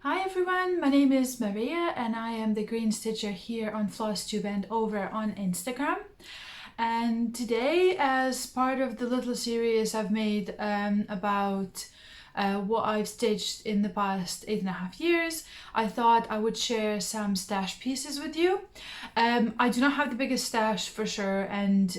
Hi everyone, my name is Maria and I am the green stitcher here on Flosstube and over on Instagram. And today, as part of the little series I've made about what I've stitched in the past 8.5 years, I thought I would share some stash pieces with you. I do not have the biggest stash for sure, and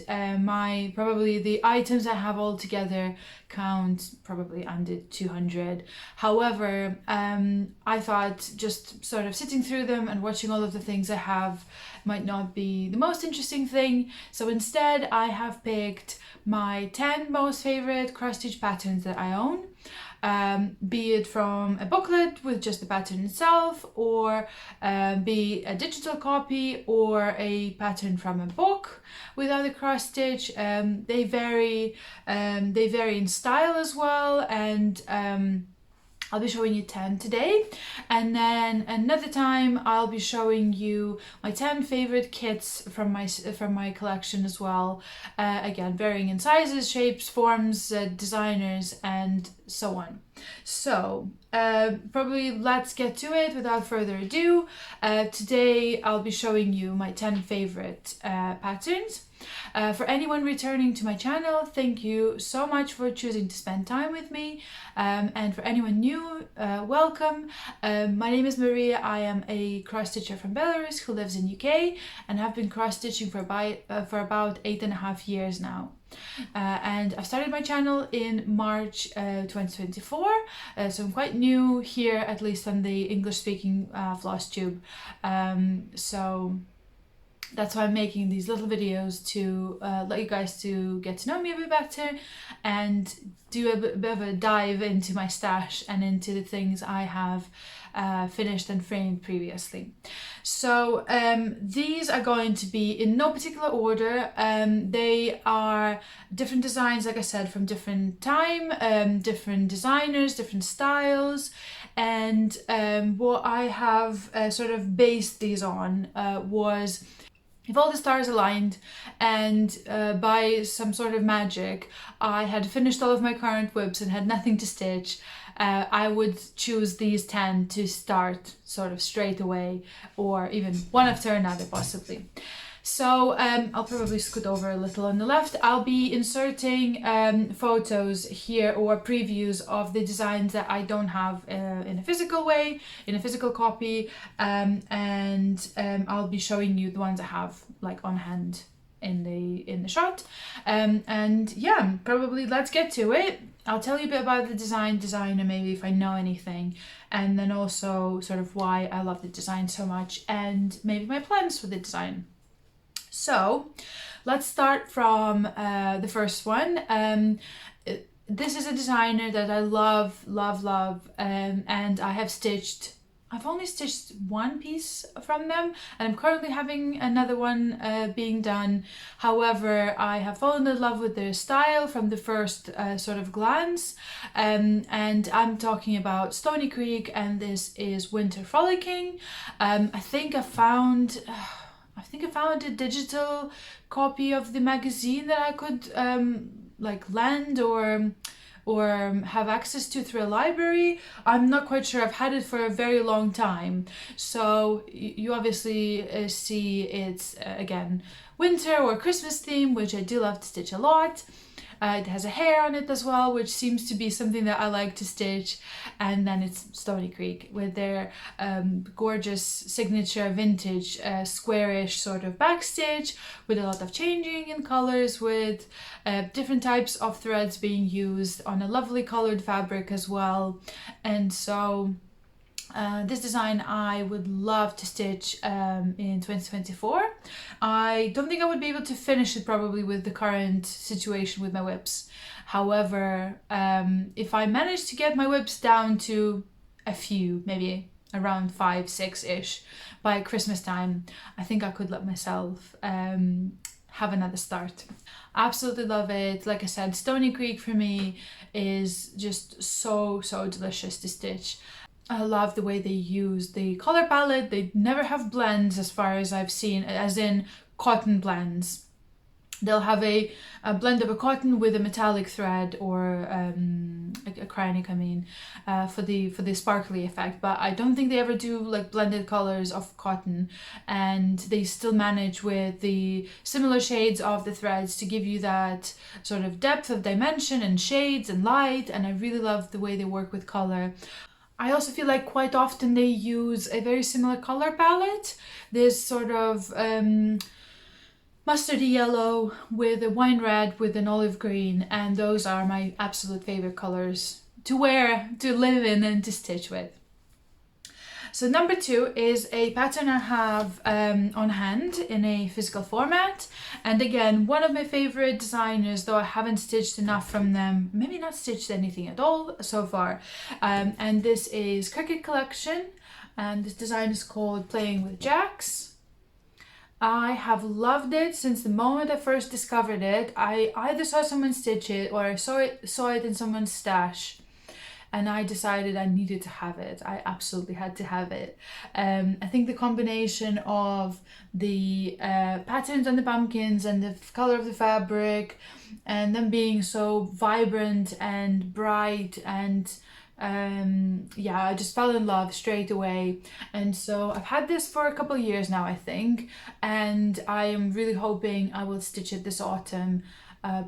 probably the items I have all together count probably under 200. However, I thought just sort of sitting through them and watching all of the things I have might not be the most interesting thing. So instead, I have picked my 10 most favorite cross-stitch patterns that I own. Be it from a booklet with just the pattern itself, or be a digital copy, or a pattern from a book without a cross stitch. They vary in style as well, and I'll be showing you 10 today, and then another time I'll be showing you my 10 favorite kits from my collection as well. Again, varying in sizes, shapes, forms, designers, and so on. So probably let's get to it without further ado. Today I'll be showing you my 10 favorite patterns. For anyone returning to my channel, thank you so much for choosing to spend time with me. And for anyone new, welcome. My name is Maria. I am a cross stitcher from Belarus who lives in UK, and have been cross stitching for about 8.5 years now. And I started my channel in March 2024, so I'm quite new here, at least on the English-speaking Flosstube. So that's why I'm making these little videos, to let you guys to get to know me a bit better and do a bit of a dive into my stash and into the things I have finished and framed previously. So these are going to be in no particular order. They are different designs, like I said, from different time, different designers, different styles. And what I have sort of based these on was, if all the stars aligned and by some sort of magic I had finished all of my current whips and had nothing to stitch, I would choose these 10 to start sort of straight away, or even one after another possibly. So I'll probably scoot over a little on the left. I'll be inserting photos here, or previews of the designs that I don't have in a physical way, in a physical copy, and I'll be showing you the ones I have like on hand in the shot. And yeah, probably let's get to it. I'll tell you a bit about the designer, maybe if I know anything, and then also sort of why I love the design so much, and maybe my plans for the design. So let's start from the first one. This is a designer that I love, and I've only stitched one piece from them, and I'm currently having another one being done. However, I have fallen in love with their style from the first sort of glance, and I'm talking about Stony Creek, and this is Winter Frolicking. I think I found a digital copy of the magazine that I could like lend or have access to through a library. I'm not quite sure. I've had it for a very long time. So you obviously see it's again winter or Christmas theme, which I do love to stitch a lot. It has a hare on it as well, which seems to be something that I like to stitch. And then it's Stony Creek with their gorgeous signature vintage squarish sort of backstitch, with a lot of changing in colors, with different types of threads being used on a lovely colored fabric as well. And so this design I would love to stitch in 2024. I don't think I would be able to finish it probably with the current situation with my whips. However, if I manage to get my whips down to a few, maybe around 5-6-ish by Christmas time, I think I could let myself have another start. Absolutely love it. Like I said, Stony Creek for me is just so delicious to stitch. I love the way they use the color palette. They never have blends as far as I've seen, as in cotton blends. They'll have a blend of a cotton with a metallic thread or a cryonic, I mean, for the sparkly effect. But I don't think they ever do like blended colors of cotton, and they still manage with the similar shades of the threads to give you that sort of depth of dimension and shades and light. And I really love the way they work with color. I also feel like quite often they use a very similar color palette. This sort of mustardy yellow with a wine red with an olive green, and those are my absolute favorite colors to wear, to live in, and to stitch with. So number 2 is a pattern I have on hand in a physical format, and again, one of my favorite designers, though I haven't stitched enough from them, maybe not stitched anything at all so far, and this is Cricut Collection, and this design is called Playing with Jacks. I have loved it since the moment I first discovered it. I either saw someone stitch it or I saw it in someone's stash, and I decided I needed to have it. I absolutely had to have it. I think the combination of the patterns on the pumpkins and the color of the fabric, and them being so vibrant and bright, and yeah, I just fell in love straight away. And so I've had this for a couple of years now, I think, and I am really hoping I will stitch it this autumn,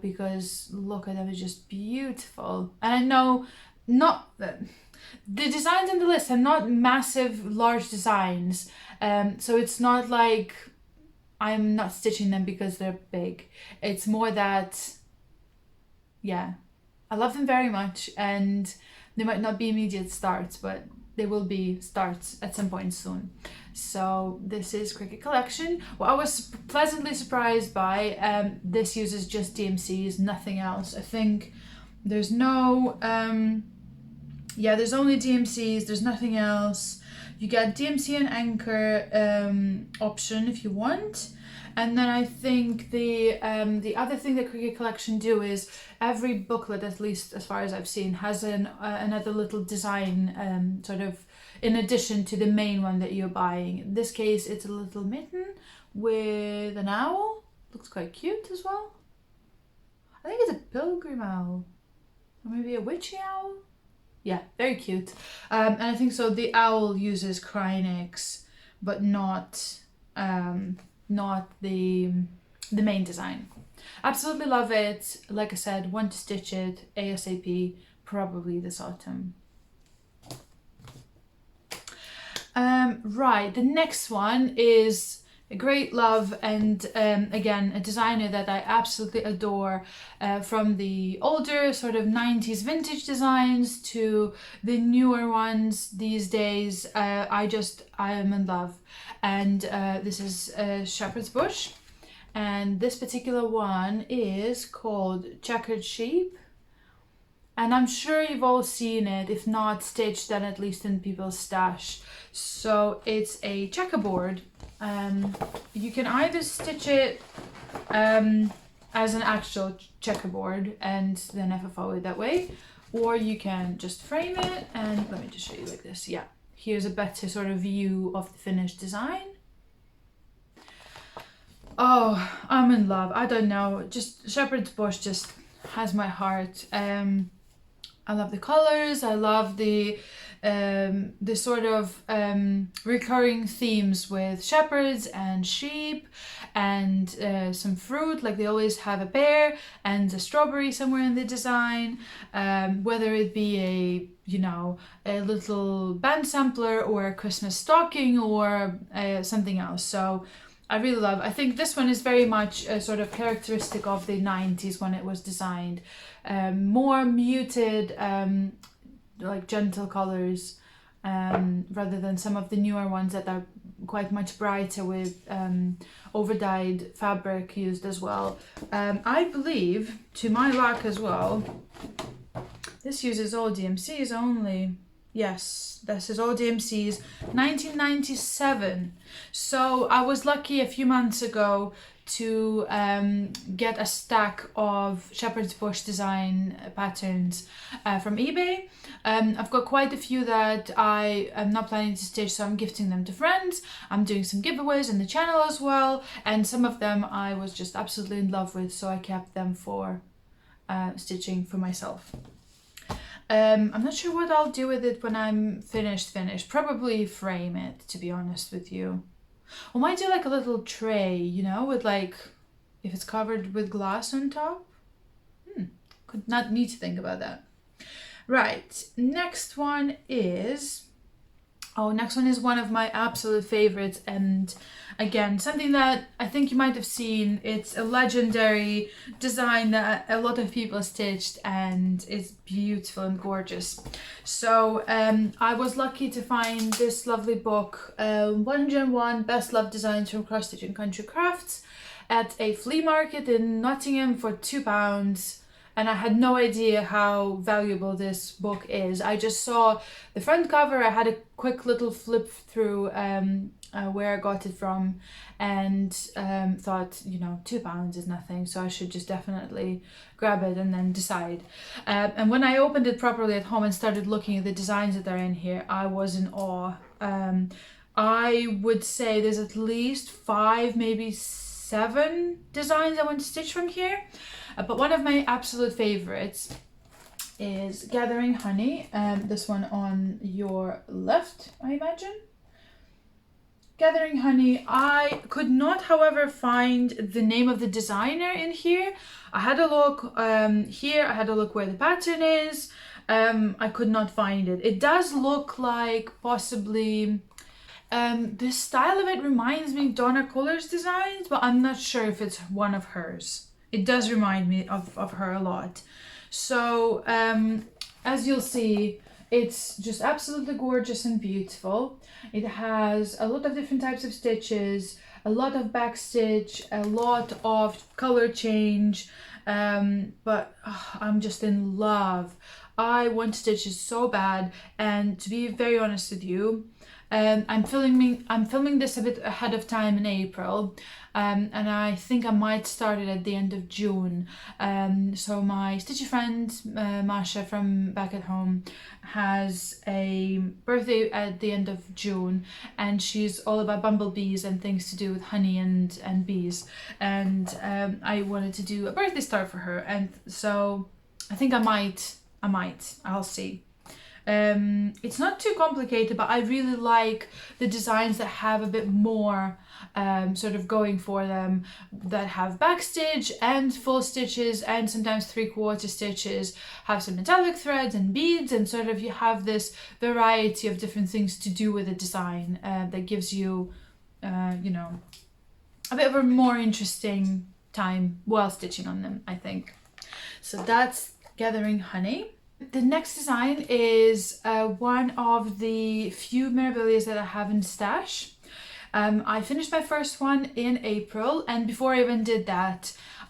because look at them, it's just beautiful. And I know not the designs on the list are not massive large designs, so it's not like I'm not stitching them because they're big. It's more that, yeah, I love them very much, and they might not be immediate starts, but they will be starts at some point soon. So this is Cricut Collection. Well, I was pleasantly surprised by this uses just DMCs, nothing else. I think there's no yeah, there's only DMCs, there's nothing else. You get DMC and anchor option if you want. And then I think the other thing that Cricut Collection do is every booklet, at least as far as I've seen, has another little design sort of in addition to the main one that you're buying. In this case, it's a little mitten with an owl. Looks quite cute as well. I think it's a pilgrim owl, or maybe a witchy owl. Yeah, very cute. And I think so the owl uses cryonics, but not the main design. Absolutely love it. Like I said, want to stitch it ASAP, probably this autumn. Right, the next one is a great love, and again, a designer that I absolutely adore, from the older sort of 90s vintage designs to the newer ones these days. I am in love. And this is Shepherd's Bush, and this particular one is called Checkered Sheep, and I'm sure you've all seen it, if not stitched, then at least in people's stash. So it's a checkerboard. You can either stitch it as an actual checkerboard and then FFO it that way, or you can just frame it, and let me just show you like this. Yeah, here's a better sort of view of the finished design. Oh, I'm in love. I don't know, just Shepherd's Bush just has my heart. I love the colors. I love the sort of recurring themes with shepherds and sheep and some fruit, like they always have a pear and a strawberry somewhere in the design, whether it be a little band sampler or a Christmas stocking or something else. So I really love. I think this one is very much a sort of characteristic of the 90s when it was designed. More muted, like gentle colors, rather than some of the newer ones that are quite much brighter with over-dyed fabric used as well. I believe, to my luck as well, this uses all DMCs only. Yes, this is all DMCs, 1997. So I was lucky a few months ago to get a stack of shepherd's bush design patterns from eBay. I've got quite a few that I am not planning to stitch, so I'm gifting them to friends. I'm doing some giveaways on the channel as well, and some of them I was just absolutely in love with, so I kept them for stitching for myself. I'm not sure what I'll do with it when I'm finished. Probably frame it, to be honest with you. I might do like a little tray, you know, with like, if it's covered with glass on top. Could not need to think about that. Right, next one is one of my absolute favorites, and again, something that I think you might have seen. It's a legendary design that a lot of people stitched, and it's beautiful and gorgeous. So I was lucky to find this lovely book, 101 Best Loved Designs from Cross Stitch and Country Crafts, at a flea market in Nottingham for £2. And I had no idea how valuable this book is. I just saw the front cover. I had a quick little flip through where I got it from, and thought, you know, £2 is nothing, so I should just definitely grab it and then decide. And when I opened it properly at home and started looking at the designs that are in here, I was in awe. I would say there's at least 5, maybe 7 designs I want to stitch from here. But one of my absolute favorites is Gathering Honey. This one on your left, I imagine. Gathering Honey. I could not, however, find the name of the designer in here. I had a look here. I had a look where the pattern is. I could not find it. It does look like possibly... the style of it reminds me of Donna Culler's designs, but I'm not sure if it's one of hers. It does remind me of her a lot. So as you'll see, it's just absolutely gorgeous and beautiful. It has a lot of different types of stitches, a lot of back stitch, a lot of color change, but I'm just in love. I want stitches so bad, and to be very honest with you, I'm filming this a bit ahead of time in April, and I think I might start it at the end of June. So my stitchy friend Masha from back at home has a birthday at the end of June, and she's all about bumblebees and things to do with honey and bees, and I wanted to do a birthday star for her, and so I think I'll see. It's not too complicated, but I really like the designs that have a bit more sort of going for them, that have backstitch and full stitches and sometimes 3/4 stitches, have some metallic threads and beads, and sort of you have this variety of different things to do with a design that gives you, you know, a bit of a more interesting time while stitching on them, I think. So that's Gathering Honey. The next design is one of the few memorabilia that I have in stash. I finished my first one in April, and before I even did that,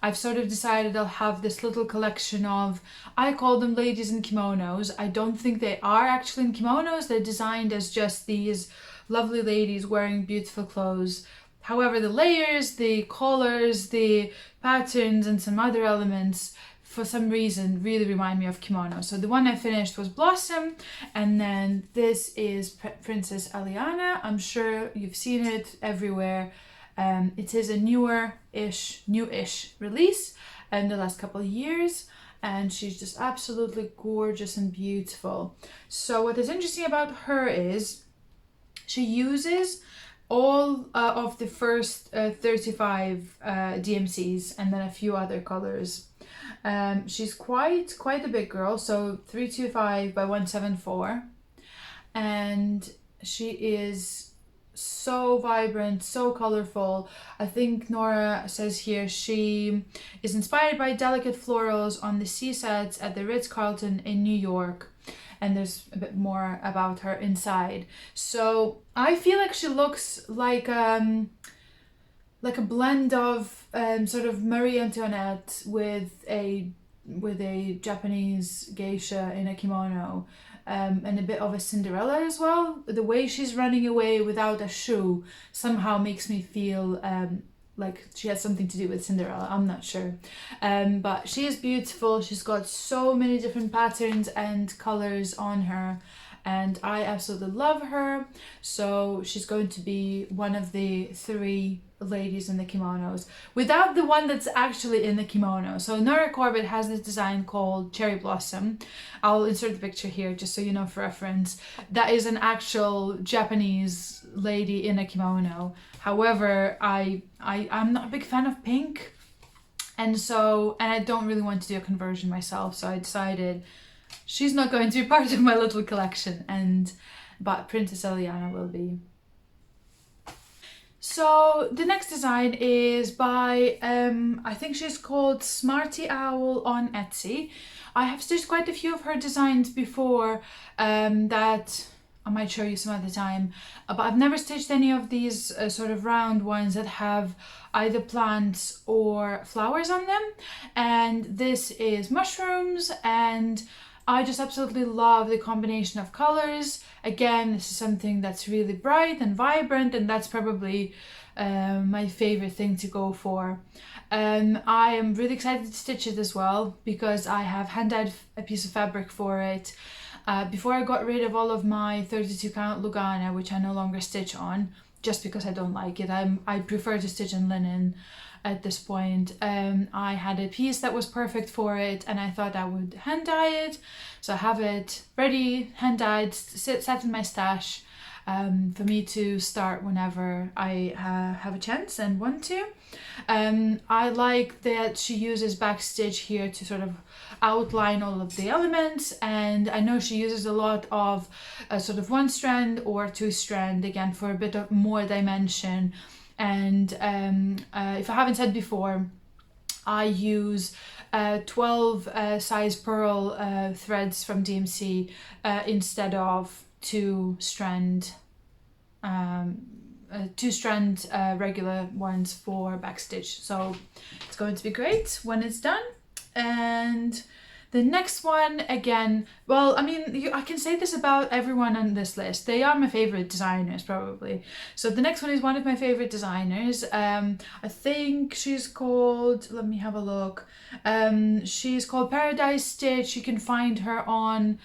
I've sort of decided I'll have this little collection of, I call them ladies in kimonos. I don't think they are actually in kimonos. They're designed as just these lovely ladies wearing beautiful clothes. However, the layers, the colors, the patterns, and some other elements for some reason really remind me of kimono. So the one I finished was Blossom, and then this is Princess Aliana. I'm sure you've seen it everywhere. It is a newish release in the last couple of years, and she's just absolutely gorgeous and beautiful. So what is interesting about her is she uses all of the first 35 DMCs and then a few other colors. She's quite a big girl, so 325 by 174, and she is so vibrant, so colorful. I think Nora says here she is inspired by delicate florals on the sea sets at the Ritz-Carlton in New York, and there's a bit more about her inside. So I feel like she looks like a blend of sort of Marie Antoinette with a Japanese geisha in a kimono, and a bit of a Cinderella as well. The way she's running away without a shoe somehow makes me feel like she has something to do with Cinderella, I'm not sure. But she is beautiful. She's got so many different patterns and colors on her, and I absolutely love her. So she's going to be one of the 3 ladies in the kimonos, without the one that's actually in the kimono. So Nora Corbett has this design called Cherry Blossom. I'll insert the picture here just so you know for reference. That is an actual Japanese lady in a kimono. However, I'm not a big fan of pink, and I don't really want to do a conversion myself, so I decided she's not going to be part of my little collection, but Princess Eliana will be. So the next design is by, I think she's called Smarty Owl on Etsy. I have stitched quite a few of her designs before that I might show you some other time, but I've never stitched any of these sort of round ones that have either plants or flowers on them. And this is mushrooms, and I just absolutely love the combination of colors. Again, this is something that's really bright and vibrant, and that's probably my favorite thing to go for. I am really excited to stitch it as well because I have hand-dyed a piece of fabric for it. Before I got rid of all of my 32 count Lugana, which I no longer stitch on, just because I don't like it. I prefer to stitch on linen at this point. I had a piece that was perfect for it, and I thought I would hand dye it. So I have it ready, hand dyed, sat in my stash for me to start whenever I have a chance and want to. I like that she uses backstitch here to sort of outline all of the elements, and I know she uses a lot of sort of 1 strand or 2 strand, again for a bit of more dimension. And if I haven't said before, I use 12 size pearl threads from DMC instead of 2 strand regular ones for backstitch. So it's going to be great when it's done. And the next one, again, well, I mean, I can say this about everyone on this list. They are my favorite designers, probably. So the next one is one of my favorite designers. I think she's called, let me have a look. She's called Paradise Stitch. You can find her on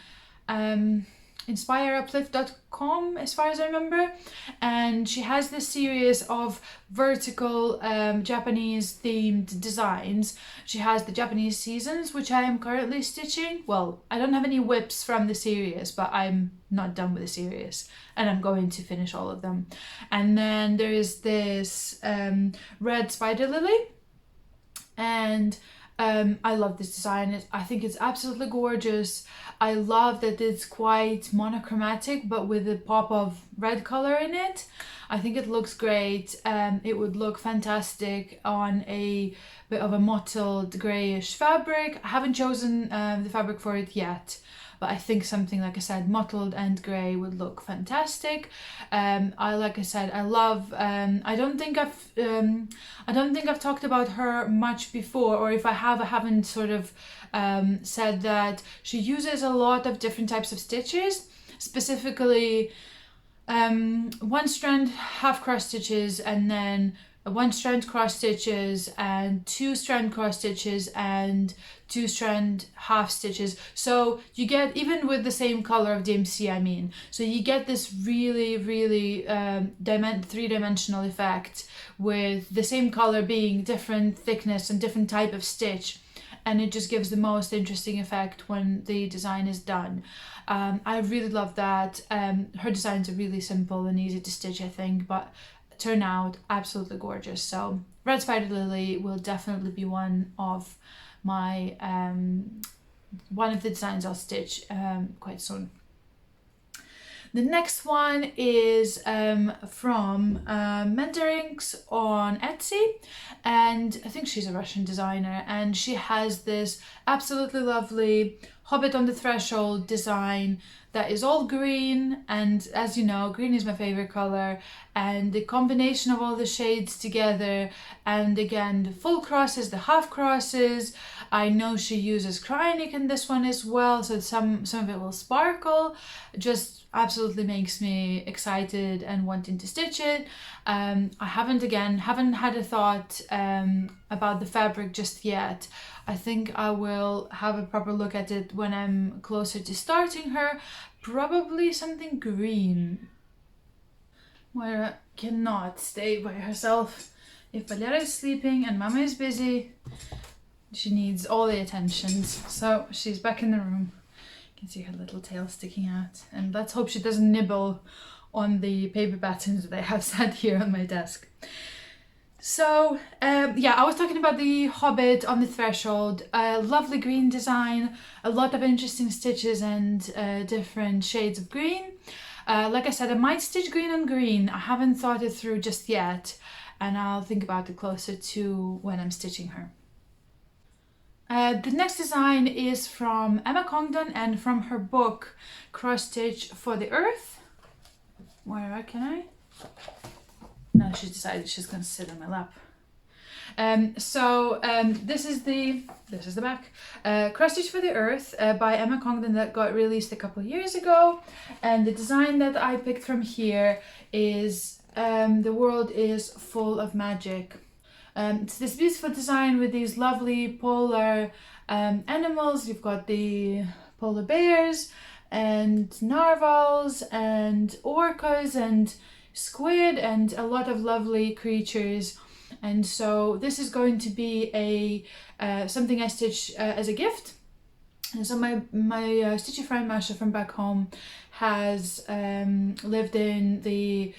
inspireUplift.com, as far as I remember, and she has this series of vertical Japanese themed designs. She has the Japanese seasons, which I am currently stitching. Well, I don't have any whips from the series, but I'm not done with the series, and I'm going to finish all of them. And then there is this red spider lily, and I love this design. I think it's absolutely gorgeous. I love that it's quite monochromatic, but with a pop of red color in it. I think it looks great. It would look fantastic on a bit of a mottled grayish fabric. I haven't chosen the fabric for it yet, but I think something, like I said, mottled and grey would look fantastic. Like I said, I love. I don't think I've talked about her much before, or if I have, I haven't sort of said that she uses a lot of different types of stitches, specifically 1 strand half cross stitches, and then 1 strand cross stitches, and 2 strand cross stitches, and 2 strand half stitches. So you get, even with the same color of DMC, I mean, so you get this really three-dimensional effect with the same color being different thickness and different type of stitch, and it just gives the most interesting effect when the design is done. I really love that. Her designs are really simple and easy to stitch, I think, but turn out absolutely gorgeous. So Red Spider Lily will definitely be one of my one of the designs I'll stitch quite soon. The next one is from Mentorinks on Etsy, and I think she's a Russian designer, and she has this absolutely lovely Hobbit on the Threshold design that is all green, and as you know, green is my favorite color, and the combination of all the shades together, and again the full crosses, the half crosses. I know she uses Cryonic in this one as well, so some of it will sparkle. Just absolutely makes me excited and wanting to stitch it. I haven't had a thought about the fabric just yet. I think I will have a proper look at it when I'm closer to starting her. Probably something green. Moira cannot stay by herself. If Valera is sleeping and Mama is busy, she needs all the attentions. So she's back in the room. You can see her little tail sticking out. And let's hope she doesn't nibble on the paper buttons that I have set here on my desk. So yeah, I was talking about the Hobbit on the Threshold. Lovely green design, a lot of interesting stitches and different shades of green. Like I said, I might stitch green on green. I haven't thought it through just yet, and I'll think about it closer to when I'm stitching her. The next design is from Emma Congdon and from her book Cross Stitch for the Earth. Where can I? No, she's decided she's going to sit on my lap. This is the back. Cross Stitch for the Earth by Emma Congdon that got released a couple of years ago. And the design that I picked from here is The World is Full of Magic. It's this beautiful design with these lovely polar animals. You've got the polar bears and narwhals and orcas and squid and a lot of lovely creatures. And so this is going to be a something I stitch as a gift. And so my stitchy friend Masha from back home has lived in the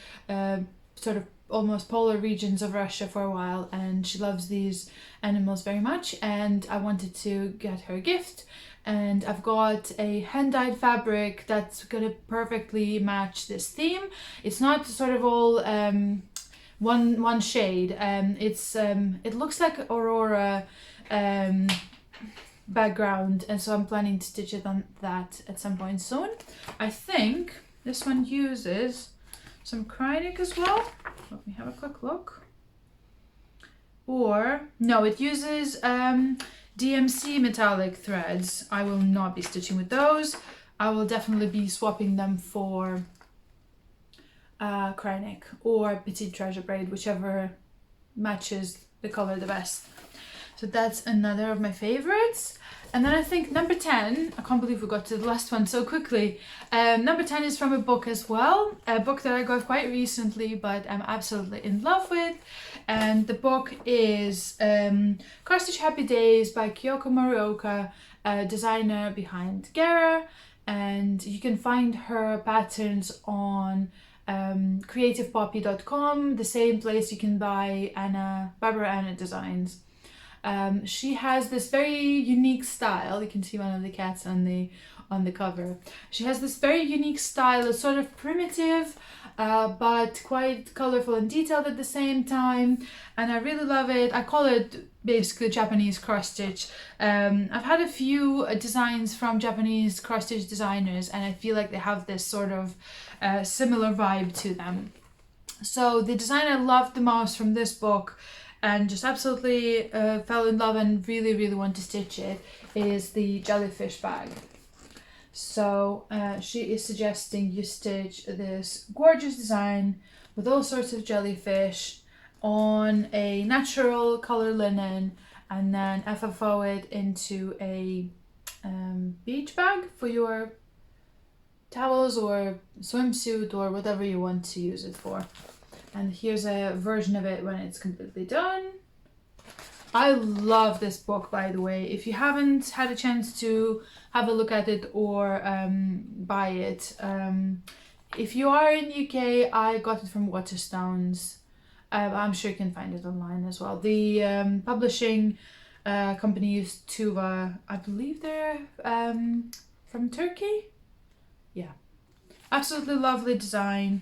sort of almost polar regions of Russia for a while, and she loves these animals very much, and I wanted to get her a gift. And I've got a hand-dyed fabric that's gonna perfectly match this theme. It's not sort of all one shade. It looks like Aurora background, and so I'm planning to stitch it on that at some point soon. I think this one uses some Cryonic as well. Let me have a quick look. Or no, it uses DMC metallic threads. I will not be stitching with those. I will definitely be swapping them for Cryonic or Petite Treasure braid, whichever matches the color the best. So that's another of my favorites. And then I think number 10, I can't believe we got to the last one so quickly. Number 10 is from a book as well, a book that I got quite recently, but I'm absolutely in love with. And the book is Cross Stitch Happy Days by Kyoko Morioka, a designer behind Gera. And you can find her patterns on creativepoppy.com, the same place you can buy Barbara Anna designs. She has this very unique style. You can see one of the cats on the cover. She has this very unique style. It's sort of primitive, but quite colorful and detailed at the same time. And I really love it. I call it basically Japanese cross stitch. I've had a few designs from Japanese cross stitch designers, and I feel like they have this sort of similar vibe to them. So the design I loved the most from this book, and just absolutely fell in love and really, really want to stitch it, is the jellyfish bag. So she is suggesting you stitch this gorgeous design with all sorts of jellyfish on a natural color linen, and then FFO it into a beach bag for your towels or swimsuit or whatever you want to use it for. And here's a version of it when it's completely done. I love this book, by the way. If you haven't had a chance to have a look at it or buy it, if you are in the UK, I got it from Waterstones. I'm sure you can find it online as well. The publishing company is Tuva. I believe they're from Turkey. Yeah, absolutely lovely design.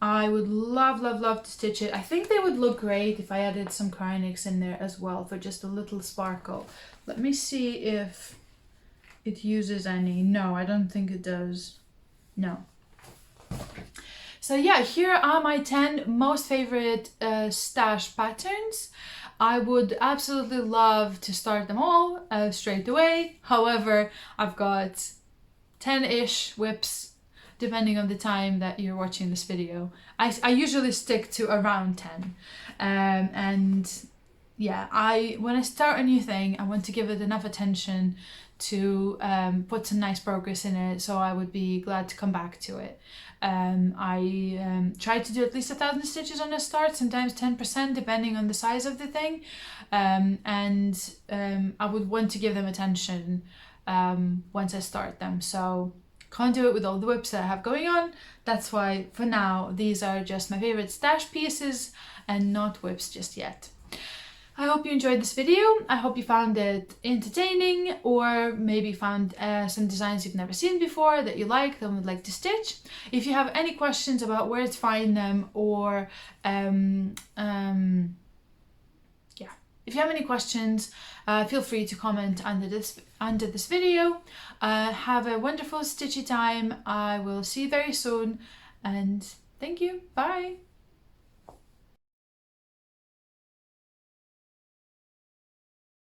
I would love, love, love to stitch it. I think they would look great if I added some Cryonics in there as well for just a little sparkle. Let me see if it uses any. No, I don't think it does. No. So yeah, here are my 10 most favorite stash patterns. I would absolutely love to start them all straight away. However, I've got 10-ish whips depending on the time that you're watching this video. I usually stick to around 10. And yeah, when I start a new thing, I want to give it enough attention to put some nice progress in it, so I would be glad to come back to it. I try to do at least 1,000 stitches on a start, sometimes 10% depending on the size of the thing, and I would want to give them attention once I start them. So can't do it with all the whips that I have going on. That's why for now these are just my favorite stash pieces and not whips just yet. I hope you enjoyed this video. I hope you found it entertaining, or maybe found some designs you've never seen before that you like, that would like to stitch. If you have any questions about where to find them, or if you have any questions, feel free to comment under this video. Have a wonderful stitchy time. I will see you very soon, and thank you. Bye.